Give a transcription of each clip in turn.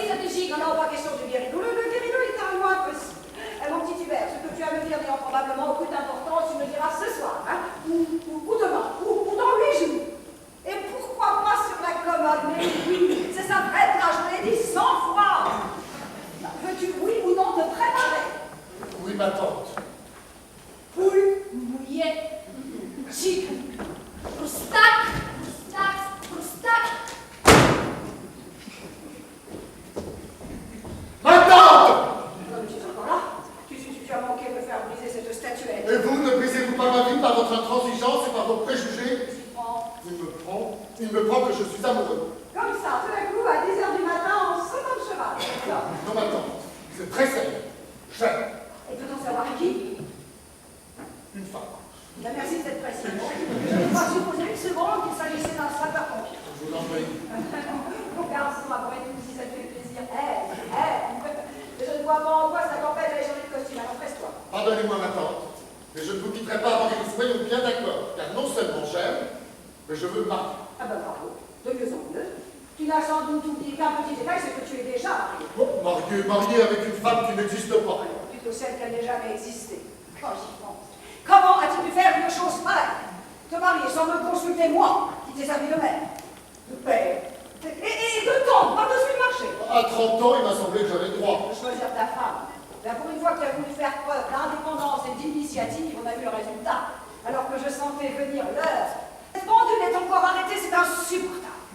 stratégique, non, pas question de Guérino. Le Guérino est un loin possible. Mon petit Hubert, ce que tu as à me dire n'ayant probablement aucune importance, tu me diras ce soir, hein, ou demain, ou dans 8 jours. Et pourquoi pas sur la commode? Mais oui, c'est sa vraie plage, je l'ai dit 100 fois. Veux-tu, oui ou non, te préparer? Oui, ma tante. Poule mouillée, chic, croustac, croustac, croustac. Ma tante! Tu es encore là? Tu as manqué de me faire briser cette statuette. Et vous, ne brisez-vous pas ma vie par votre intransigeance et par vos préjugés? Il me prend que je suis amoureux. Comme ça, tout d'un coup, à 10h du matin, en sautant de cheval. Non, ma tante, c'est très sérieux. J'aime. Et peut-on savoir qui? Une femme. Bien, merci de cette précision. Je n'ai pas supposé une seconde qu'il s'agissait d'un sapeur-pompier. Je vous en prie. Mon garçon, après tout, si ça te fait plaisir. Je ne vois pas en quoi ça t'empêche d'aller changer de costume, alors presse-toi. Pardonnez-moi, ma tante, mais je ne vous quitterai pas avant que nous soyons bien d'accord, car non seulement j'aime, mais je veux me marier. Ah ben bravo, de mieux en mieux. Tu n'as sans doute oublié qu'un petit détail, c'est que tu es déjà marié. Oh, marié avec une femme qui n'existe pas. Alors, plutôt celle qui n'a jamais existé. Quand j'y pense. Comment as-tu pu faire une chose pareille? Te marier sans me consulter moi, qui t'ai servi de mère, de père, et de tante par-dessus le marché. À 30 ans, il m'a semblé que j'avais droit. De choisir ta femme. Là, pour une fois que tu as voulu faire preuve d'indépendance et d'initiative, on a vu le résultat. Alors que je sentais venir l'heure. Cette pendule est encore arrêtée, c'est insupportable.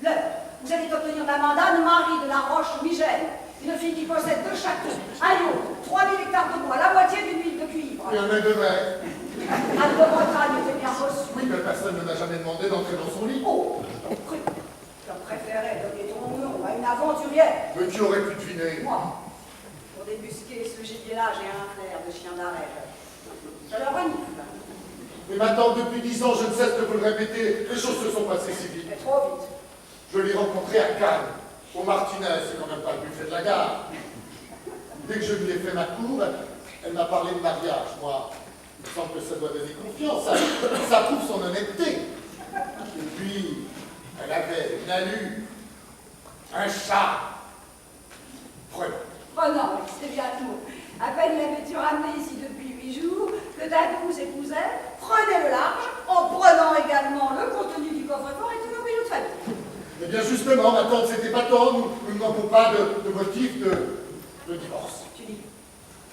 L'heure, vous allez obtenir la main d'Anne-Marie de la Roche-Migène, une fille qui possède 2 châteaux, un yacht, 3000 hectares de bois, la moitié d'une huile de cuivre. Et un œil de mer. Anne de Bretagne était bien reçue. Oui, mais personne ne m'a jamais demandé d'entrer dans son lit. Oh, je t'en prie. Je préférais donner ton nom à une aventurière. Mais qui aurait pu deviner? Moi, pour débusquer ce gibier-là, j'ai un flair de chien d'arrêt. Je le renifle. Mais maintenant, depuis 10 ans, je ne cesse de vous le répéter, les choses se sont passées si vite. Mais trop vite. Je l'ai rencontrée à Cannes, au Martinez, c'est quand même pas le buffet de la gare. Dès que je lui ai fait ma cour, elle m'a parlé de mariage. Moi, il me semble que ça doit donner confiance, ça prouve son honnêteté. Et puis, elle avait une allure, un chat. Prenons. Oh non, c'est bien tout. À peine l'avais-tu ramené ici depuis 8 jours que ta douce épousait prenait le large en prenant également le contenu du coffre-fort et tout nos bijoux de famille. Eh bien justement, ma tante, c'était pas tant, nous ne manquons pas de motifs de divorce. Tu dis,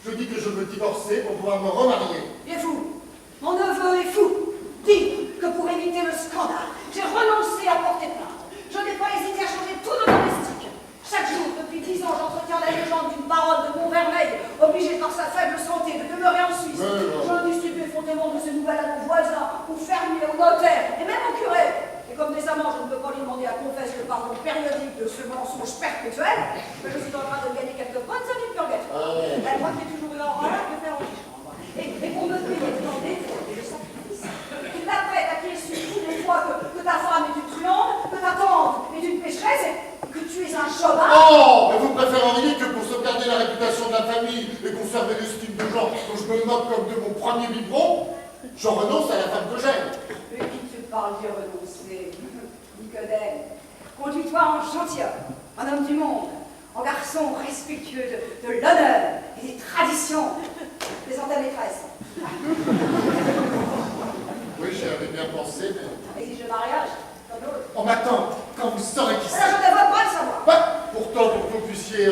Je dis que je veux divorcer pour pouvoir me remarier. il est fou. Mon neveu est fou. Dis que pour éviter le scandale, j'ai renoncé à porter plainte. Je n'ai pas hésité à changer tout nos domestiques. Chaque jour, depuis 10 ans, j'entretiens la légende d'une baronne de Montfermeil, obligée par sa faible santé de demeurer en Suisse. Je distribue fondément de ce nouvel anneau voisin, aux fermiers, aux notaires, et même aux curés. Et comme décemment, je ne peux pas lui demander à confesser le pardon périodique de ce mensonge perpétuel, mais je suis en train de gagner quelques bonnes années de purgatoire. Moi qui ai toujours eu horreur de faire antichambre. Et pour me payer de ton défaut et de sacrifice, tu t'apprêtes à qui est su tous les fois que ta femme est une truande, que ta tante est une pécheresse, et que tu es un chauvin. Oh, mais vous préféreriez que pour sauvegarder la réputation de la famille et conserver l'estime de gens dont je me moque comme de mon premier biberon, j'en renonce à la femme que j'aime. Et qui te parle de renoncer, Nicodème? Conduis-toi en gentilhomme, en homme du monde, en garçon respectueux de l'honneur et des traditions des ta maîtresse. Oui, j'y avais bien pensé, mais... Exige le mariage, comme l'autre. On m'attend quand vous saurez qui c'est. Alors je ne veux pas le savoir. Bah, pourtant, pour que vous puissiez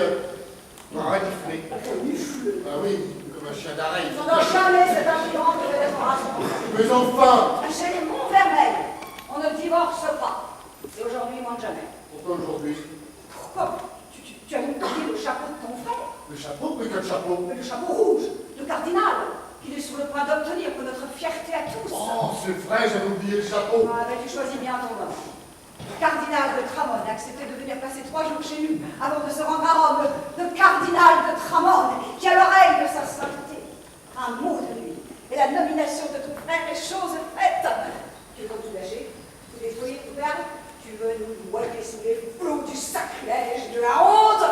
me renifler. Ah oui, comme un chien d'arrêt. On n'a jamais cette influence de décoration. Mais enfin! Chez les Montfermeil, on ne divorce pas. Et aujourd'hui, moins que jamais. Pourquoi aujourd'hui? Pourquoi? Tu as oublié le chapeau de ton frère. Le chapeau? Mais quel chapeau? Mais le chapeau rouge, le cardinal, qu'il est sur le point d'obtenir pour notre fierté à tous. Oh, c'est vrai, j'avais oublié le chapeau. Ah, mais tu choisis bien ton moment. Le cardinal de Tramone a accepté de venir passer 3 jours chez nous avant de se rendre à Rome. Le cardinal de Tramone, qui a l'oreille de sa sainteté. Un mot de lui. Et la nomination de ton frère est chose faite. Tu veux tout lâcher, tout détruire, tout perdre. Tu veux nous noyer sous les flots du sacrilège, de la honte.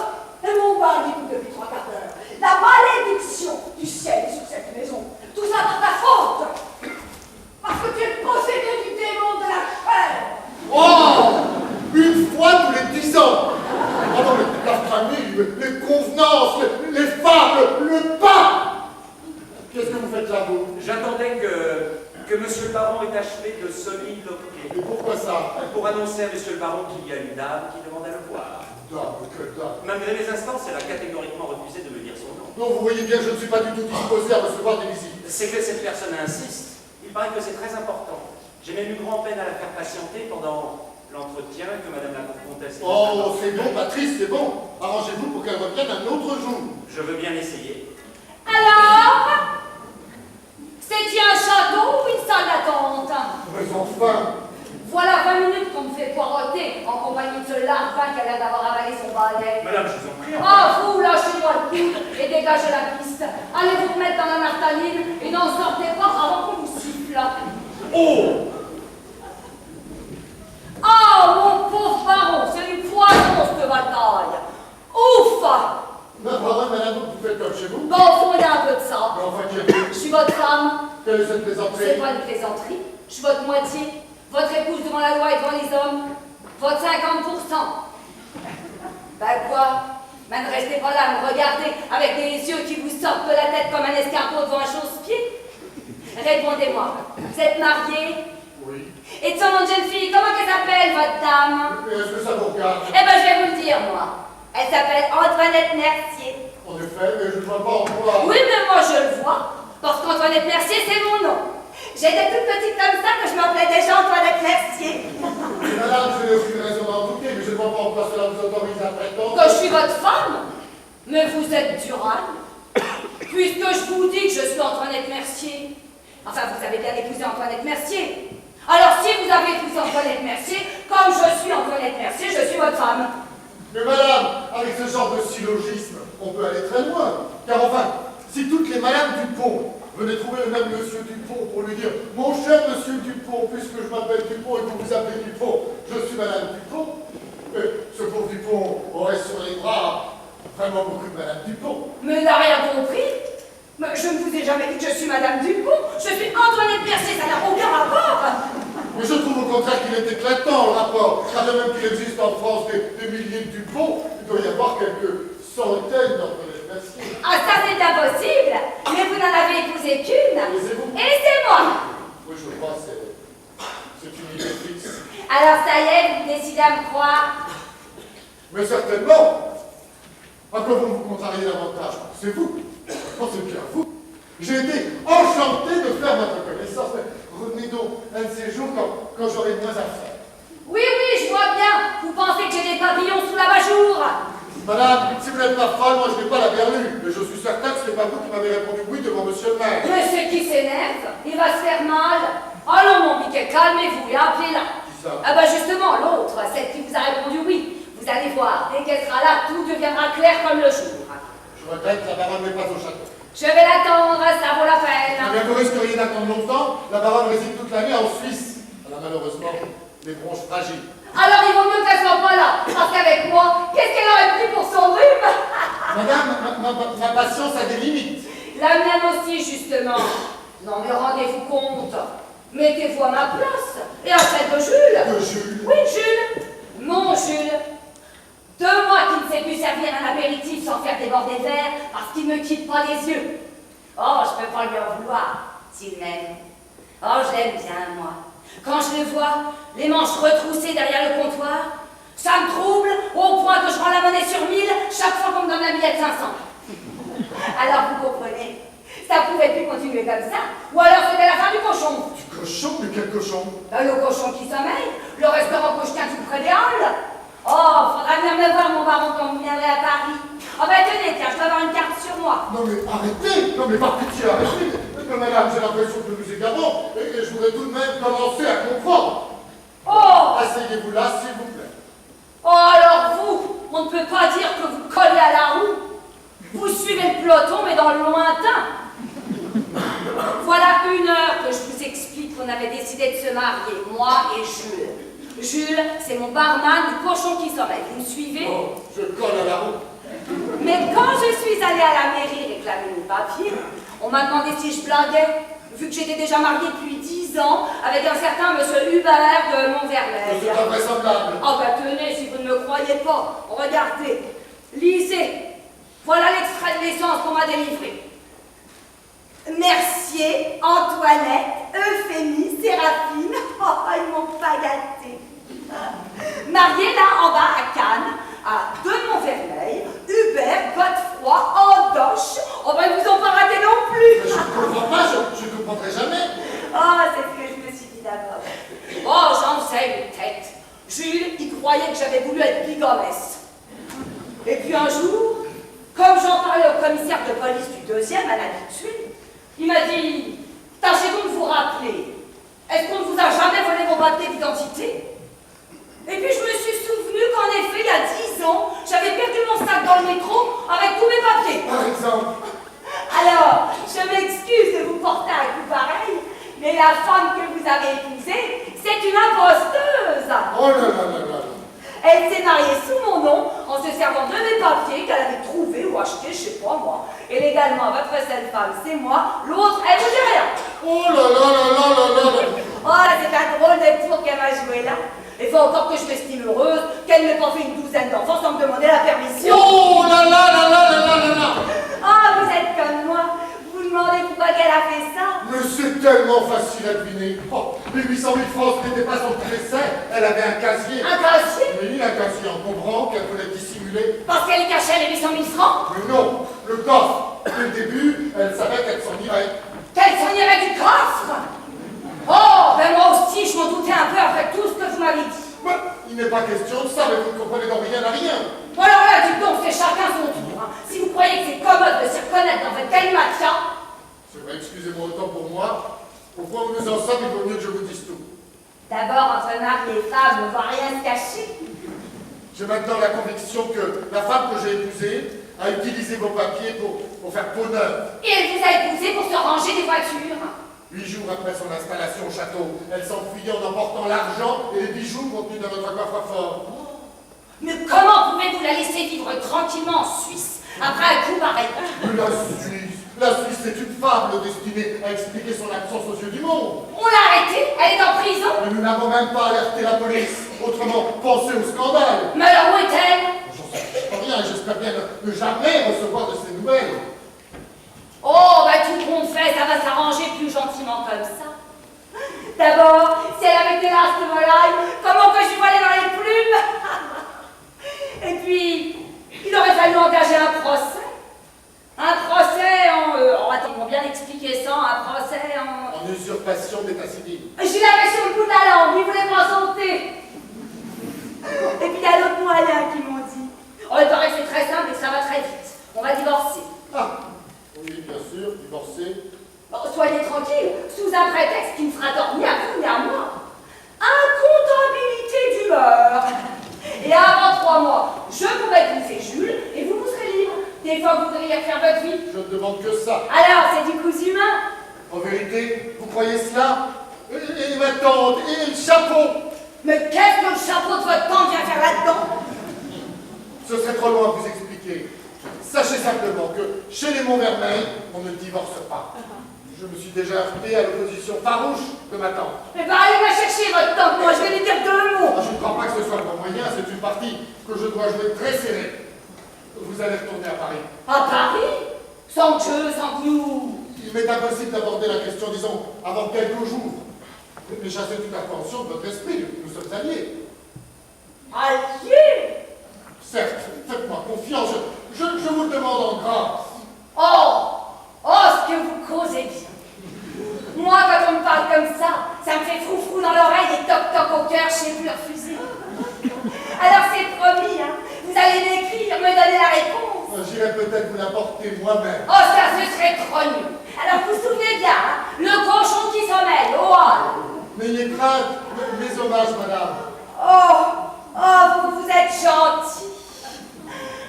Et mon père dit tout depuis 3 quarts d'heure. La malédiction du ciel est sur cette maison. Tout ça par ta faute. Parce que tu es possédé du démon de la chair. Oh! Une fois tous les 10 ans! Oh non, mais la fin les convenances, les fables, le pas. Qu'est-ce que vous faites là, vous? J'attendais que monsieur le baron ait achevé de soliloquer. Et pourquoi ça? Pour annoncer à monsieur le baron qu'il y a une dame qui demande à le voir. Dame, quelle dame? Malgré mes instances, elle a catégoriquement refusé de me dire son nom. Donc vous voyez bien que je ne suis pas du tout disposé à recevoir des visites. C'est que cette personne insiste. Il paraît que c'est très important. J'ai même eu grand peine à la faire patienter pendant l'entretien que madame la comtesse... Oh, c'est bon, Patrice, c'est bon. Arrangez-vous pour qu'elle revienne un autre jour. Je veux bien essayer. Alors, c'est-il un château ou une salle d'attente? Mais enfin, Voilà 20 minutes qu'on me fait poireauter en compagnie de ce larvin qui a l'air d'avoir avalé son balai. Madame, je vous en prie. Ah, vous, lâchez-moi le coude et dégagez la piste. Allez vous remettre dans la naphtaline et n'en sortez pas avant qu'on vous siffle. Oh! Ah, mon pauvre baron, c'est du poison cette bataille. Ouf! ma parole, madame, vous faites comme chez vous. Bon, au fond, il y a un peu de ça. Mais enfin, qui êtes-vous? Je suis votre femme. Quelle est cette plaisanterie? C'est pas une plaisanterie. Je suis votre moitié. Votre épouse devant la loi et devant les hommes. Votre 50%. Ben quoi? Ben ne restez pas là à me regarder avec des yeux qui vous sortent de la tête comme un escargot devant un chausse-pied. Répondez-moi. Vous êtes mariée? Oui. Et de son jeune fille, comment elle s'appelle, votre dame? Mais est-ce que ça vous regarde? Eh ben, je vais vous le dire, moi. Elle s'appelle Antoinette Mercier. En effet, mais je ne vois pas en quoi. Oui, mais moi, je le vois. Parce qu'Antoinette Mercier, c'est mon nom. J'étais toute petite comme ça que je m'appelais déjà Antoinette Mercier. Mais madame, je n'ai aucune raison d'en douter, mais je ne vois pas en quoi cela vous autorise à prétendre. Que je suis votre femme? Mais vous êtes durable. Puisque je vous dis que je suis Antoinette Mercier. Enfin, vous avez bien épousé Antoinette Mercier. Alors, si vous avez épousé Antoinette Mercier, comme je suis Antoinette Mercier, je suis votre femme. Mais madame, avec ce genre de syllogisme, on peut aller très loin. Car enfin, si toutes les madames Dupont venaient trouver le même monsieur Dupont pour lui dire « Mon cher monsieur Dupont, puisque je m'appelle Dupont et que vous vous appelez Dupont, je suis madame Dupont », ce pauvre Dupont aurait sur les bras vraiment beaucoup de madame Dupont. Mais il n'a rien compris. Mais je ne vous ai jamais dit que je suis Madame Dupont. Je suis Antoinette Mercier, ça n'a aucun rapport. Mais je trouve au contraire qu'il est éclatant, le rapport. Car de même qu'il existe en France des milliers de Dupont, il doit y avoir quelques centaines d'Antoinette Mercier. Ah, ça c'est impossible. Mais vous n'en avez épousé qu'une. Et c'est vous? Et c'est moi. Oui, je crois, c'est une idée fixe. Alors ça y est, vous décidez à me croire. Mais certainement. À quoi vous vous contrariez davantage? C'est vous. Oh, c'est bien vous. J'ai été enchanté de faire votre connaissance. Mais revenez donc un de ces jours quand j'aurai moins à faire. Oui, oui, je vois bien. Vous pensez que j'ai des papillons sous la bajour. Madame, si vous n'êtes pas folle, moi je n'ai pas la berlue. Mais je suis certain que ce n'est pas vous qui m'avez répondu oui devant monsieur le maire. Mais c'est qui s'énerve. Il va se faire mal. Allons, mon biquet, calmez-vous et appelez-la. Qui ça? Ah ben justement, l'autre, celle qui vous a répondu oui. Vous allez voir, dès qu'elle sera là, tout deviendra clair comme le jour. Je regrette, la baronne n'est pas au château. Je vais l'attendre, ça vaut la peine. Eh bien, vous risqueriez d'attendre longtemps. La baronne réside toute l'année en Suisse. Elle a malheureusement des bronches fragiles. Alors il vaut mieux qu'elle soit pas là, parce qu'avec moi, qu'est-ce qu'elle aurait pris pour son rhume? Madame, ma patience a des limites. La mienne aussi, justement. Non mais rendez-vous compte. Mettez-vous à ma place, et à celle de Jules. De Jules. Oui, Jules. Mon Jules. 2 mois qu'il ne sait plus servir un apéritif sans faire déborder le verre, parce qu'il ne me quitte pas les yeux. Oh, je peux pas lui en vouloir, s'il m'aime. Oh, je l'aime bien, moi. Quand je le vois, les manches retroussées derrière le comptoir, ça me trouble au point que je rends la monnaie sur 1000 chaque fois qu'on me donne un billet de 500. Alors vous comprenez, ça pouvait plus continuer comme ça, ou alors c'était la fin du cochon. Du cochon? Mais quel cochon? Le cochon qui sommeille, le restaurant que je tiens tout près des Halles. Oh, faudra venir me voir, mon baron, quand vous viendrez à Paris. Oh ben tenez, tiens, je dois avoir une carte sur moi. Non mais arrêtez! Non mais par pitié, arrêtez! Mais madame, j'ai l'impression que nous égarons, et je voudrais tout de même commencer à comprendre. Oh! Asseyez-vous là, s'il vous plaît. Oh, alors vous, on ne peut pas dire que vous collez à la roue. Vous suivez le peloton, mais dans le lointain. Voilà 1 heure que je vous explique qu'on avait décidé de se marier, moi et Jules. Jules, c'est mon barman du cochon qui sommeille. Vous me suivez? Oh, je colle à la roue. Mais quand je suis allée à la mairie réclamer mes papiers, on m'a demandé si je blaguais, vu que j'étais déjà mariée depuis 10 ans avec un certain monsieur Hubert de C'est Montvermeil. invraisemblable. Oh bah tenez, si vous ne me croyez pas, regardez. Lisez. Voilà l'extrait de naissance qu'on m'a délivré. Mercier, Antoinette, Euphémie, Séraphine. Oh, ils m'ont pas gâté. Mariée là en bas à Cannes, à De Montfermeil, Hubert, Godefroy, Andoche. Oh ben ils vous ont pas raté non plus. Je ne comprends pas, je ne comprendrai jamais. Oh, c'est ce que je me suis dit d'abord. Oh, j'en sais une tête. Jules, il croyait que j'avais voulu être bigoresse. Et puis un jour, comme j'en parlais au commissaire de police du 2e, à l'habitude, il m'a dit « Tâchez donc de vous rappeler, est-ce qu'on ne vous a jamais volé vos papiers d'identité ?» Et puis je me suis souvenu qu'en effet, il y a 10 ans, j'avais perdu mon sac dans le métro avec tous mes papiers. Par exemple. Alors, je m'excuse de vous porter un coup pareil, mais la femme que vous avez épousée, c'est une imposteuse. Oh là là là là. Elle s'est mariée sous mon nom en se servant de mes papiers qu'elle avait trouvés ou achetés, je sais pas moi. Et légalement, votre seule femme, c'est moi. L'autre, elle vous dit rien. Oh là là là là là là là. Oh, c'est un drôle de tour qu'elle m'a joué là. Il faut encore que je m'estime heureuse qu'elle n'ait pas fait une douzaine d'enfants sans me demander la permission. Oh là là là là là là là là. Ah, vous êtes comme moi. Vous demandez pourquoi qu'elle a fait ça. Mais c'est tellement facile à deviner. Oh, les 800 000 francs n'étaient pas son petit essai. Elle avait un casier. Un casier? Oui, un casier encombrant qu'elle voulait dissimuler. Parce qu'elle cachait les 800 000 francs. Mais non, le coffre. Dès le début, elle savait qu'elle s'en irait. Qu'elle s'en irait du coffre. Oh, ben moi aussi, je m'en doutais un peu après tout ce que vous m'avez dit. Mais il n'est pas question de ça, mais vous ne comprenez donc rien à rien. Bon alors là, dites donc, c'est chacun son tour. Hein. Si vous croyez que c'est commode de s'y reconnaître dans votre calimatia. C'est vrai, excusez-moi autant pour moi. Au point où nous en sommes, il vaut mieux que je vous dise tout. D'abord, entre mari et femme, on ne va rien se cacher. J'ai maintenant la conviction que la femme que j'ai épousée a utilisé vos papiers pour faire peau neuve. Et elle vous a épousé pour se ranger des voitures. 8 jours après son installation au château, elle s'enfuyait en emportant l'argent et les bijoux contenus dans notre coffre-fort. Mais comment pouvez-vous la laisser vivre tranquillement en Suisse après un coup pareil? Mais la Suisse, c'est une fable destinée à expliquer son absence aux yeux du monde. On l'a arrêtée, elle est en prison. Mais nous n'avons même pas alerté la police. Autrement, pensez au scandale. Mais alors où est-elle? J'en sais rien et j'espère bien ne jamais recevoir de ces nouvelles. Oh, bah tout compte fait, ça va s'arranger plus gentiment comme ça. D'abord, si elle avait été là, cette volaille, comment que je lui volais dans les plumes? Et puis, il aurait fallu engager un procès. Un procès en... attends, ils m'ont bien expliqué ça, un procès en... En usurpation d'état civil. Je l'avais sur le bout de la langue, il voulait pas sauter. Et puis il y a d'autres moyens qui m'ont dit. Oh, il paraît que c'est très simple et que ça va très vite. On va divorcer. Ah, oui, bien sûr, divorcé. Bon, soyez tranquille, sous un prétexte qui ne fera tort ni à vous ni à moi. Incontabilité d'humeur. Et avant 3 mois, je pourrai épouser Jules et vous serez libre. Des fois, vous voudriez faire votre vie. Je ne demande que ça. Alors, c'est du coup humain. En vérité, vous croyez cela? Et ma tante, et le chapeau! Mais qu'est-ce que le chapeau de votre tante vient faire là-dedans? Ce serait trop loin à vous expliquer. Sachez simplement que chez les Montfermeil, on ne divorce pas. Je me suis déjà heurté à l'opposition farouche de ma tante. Eh ben, allez me chercher votre tante, moi, je vais lui dire 2 mots. Je ne crois pas que ce soit le bon moyen, c'est une partie que je dois jouer très serrée. Vous allez retourner à Paris. À Paris? Sans que, sans que nous... Il m'est impossible d'aborder la question, disons, avant quelques jours. Mais chassez toute appréhension de votre esprit, nous sommes alliés. Alliés? Certes, faites-moi confiance, je vous le demande en grâce. Oh, ce que vous causez bien. Moi, quand on me parle comme ça me fait froufrou dans l'oreille et toc-toc au cœur, je sais plus refuser. Alors c'est promis, hein, vous allez m'écrire, me donner la réponse. J'irai peut-être vous l'apporter moi-même. Oh, ça, ce serait trop nul. Alors vous vous souvenez bien, hein, le cochon qui sommeille, au hall. N'ayez crainte, mes hommages, madame. Vous êtes gentil.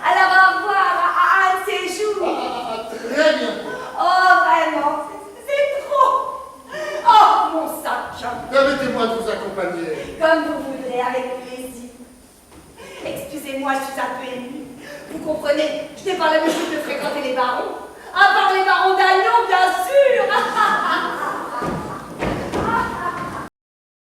Alors au revoir, à un de ces jours. Très bien. Oh, vraiment, c'est trop. Oh, mon sac. Permettez-moi de vous accompagner. Comme vous voudrez, avec plaisir. Excusez-moi, je suis un peu émue. Vous comprenez, je n'ai pas l'habitude de fréquenter les barons.